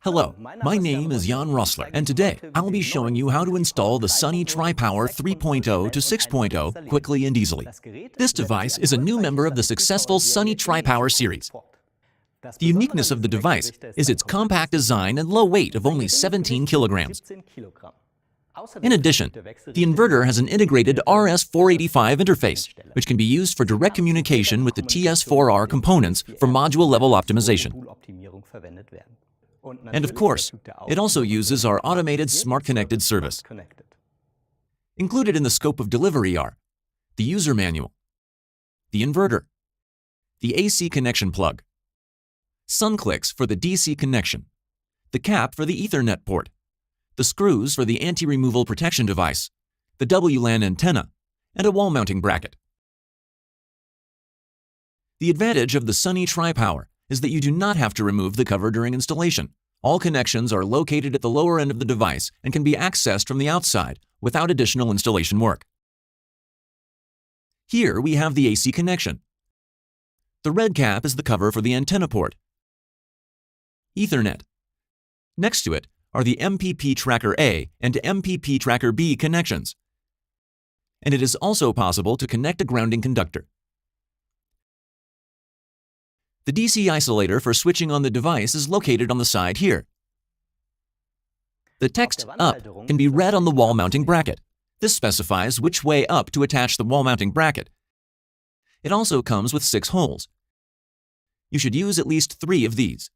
Hello, my name is Jan Rossler, and today I'll be showing you how to install the Sunny Tripower 3.0 to 6.0 quickly and easily. This device is a new member of the successful Sunny Tripower series. The uniqueness of the device is its compact design and low weight of only 17 kilograms. In addition, the inverter has an integrated RS-485 interface, which can be used for direct communication with the TS4R components for module-level optimization. And of course, it also uses our automated smart connected service. Included in the scope of delivery are the user manual, the inverter, the AC connection plug, sun clicks for the DC connection, the cap for the Ethernet port, the screws for the anti-removal protection device, the WLAN antenna, and a wall mounting bracket. The advantage of the Sunny Tripower is that you do not have to remove the cover during installation. All connections are located at the lower end of the device and can be accessed from the outside without additional installation work. Here we have the AC connection. The red cap is the cover for the antenna port. Ethernet. Next to it are the MPP Tracker A and MPP Tracker B connections. And it is also possible to connect a grounding conductor. The DC isolator for switching on the device is located on the side here. The text "up" can be read on the wall mounting bracket. This specifies which way up to attach the wall mounting bracket. It also comes with 6 holes. You should use at least 3 of these.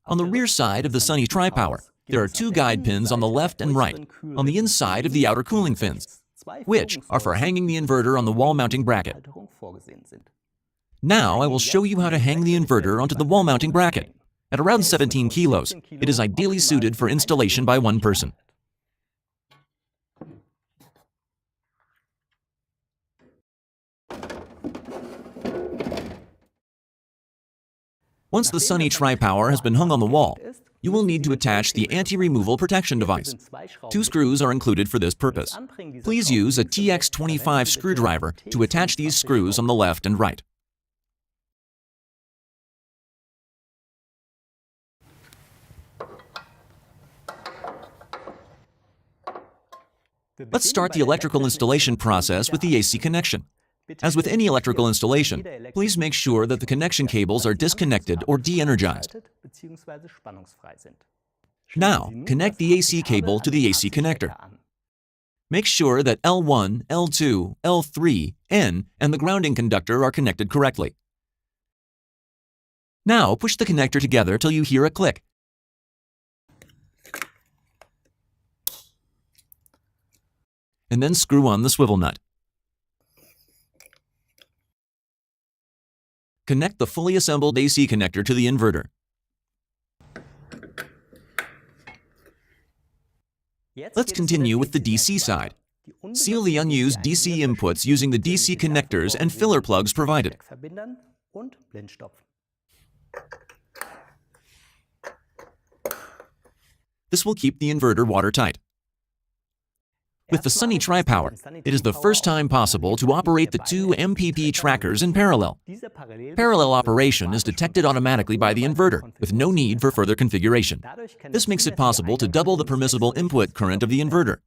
On the rear side of the Sunny Tripower, there are 2 guide pins on the left and right, on the inside of the outer cooling fins, which are for hanging the inverter on the wall mounting bracket. Now I will show you how to hang the inverter onto the wall mounting bracket. At around 17 kilos, it is ideally suited for installation by one person. Once the Sunny Tripower has been hung on the wall, you will need to attach the anti-removal protection device. 2 screws are included for this purpose. Please use a TX25 screwdriver to attach these screws on the left and right. Let's start the electrical installation process with the AC connection. As with any electrical installation, please make sure that the connection cables are disconnected or de-energized. Now, connect the AC cable to the AC connector. Make sure that L1, L2, L3, N, and the grounding conductor are connected correctly. Now, push the connector together till you hear a click. And then screw on the swivel nut. Connect the fully assembled AC connector to the inverter. Let's continue with the DC side. Seal the unused DC inputs using the DC connectors and filler plugs provided. This will keep the inverter watertight. With the Sunny Tripower, it is the first time possible to operate the 2 MPP trackers in parallel. Parallel operation is detected automatically by the inverter, with no need for further configuration. This makes it possible to double the permissible input current of the inverter.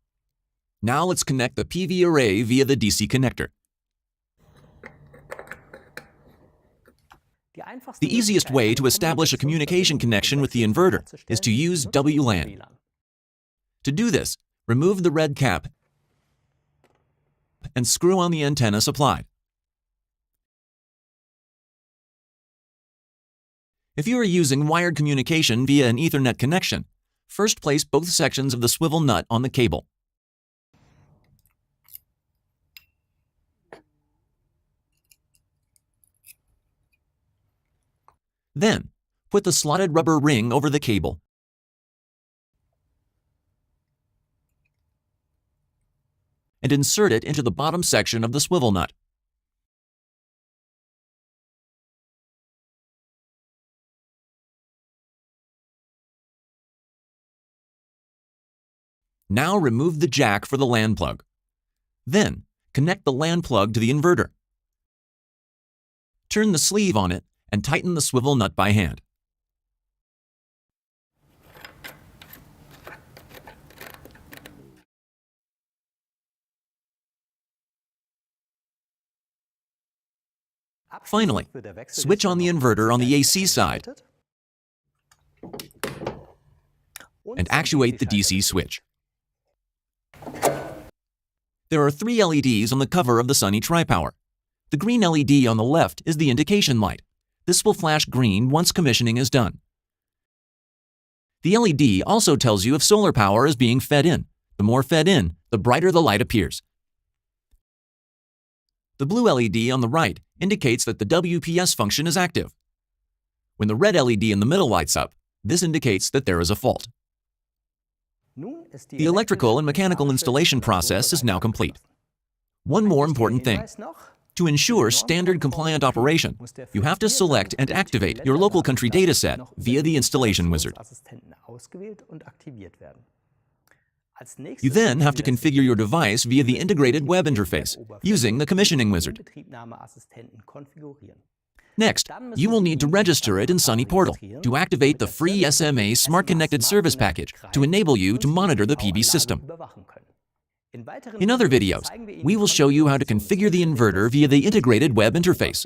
Now let's connect the PV array via the DC connector. The easiest way to establish a communication connection with the inverter is to use WLAN. To do this, remove the red cap and screw on the antenna supplied. If you are using wired communication via an Ethernet connection, first place both sections of the swivel nut on the cable. Then, put the slotted rubber ring over the cable. And insert it into the bottom section of the swivel nut. Now remove the jack for the LAN plug. Then, connect the LAN plug to the inverter. Turn the sleeve on it and tighten the swivel nut by hand. Finally, switch on the inverter on the AC side and actuate the DC switch. There are 3 LEDs on the cover of the Sunny Tripower. The green LED on the left is the indication light. This will flash green once commissioning is done. The LED also tells you if solar power is being fed in. The more fed in, the brighter the light appears. The blue LED on the right indicates that the WPS function is active. When the red LED in the middle lights up, this indicates that there is a fault. The electrical and mechanical installation process is now complete. One more important thing. To ensure standard compliant operation, you have to select and activate your local country dataset via the installation wizard. You then have to configure your device via the integrated web interface using the commissioning wizard. Next, you will need to register it in Sunny Portal to activate the free SMA Smart Connected Service package to enable you to monitor the PV system. In other videos, we will show you how to configure the inverter via the integrated web interface,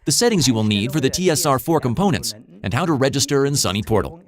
the settings you will need for the TSR4 components, and how to register in Sunny Portal.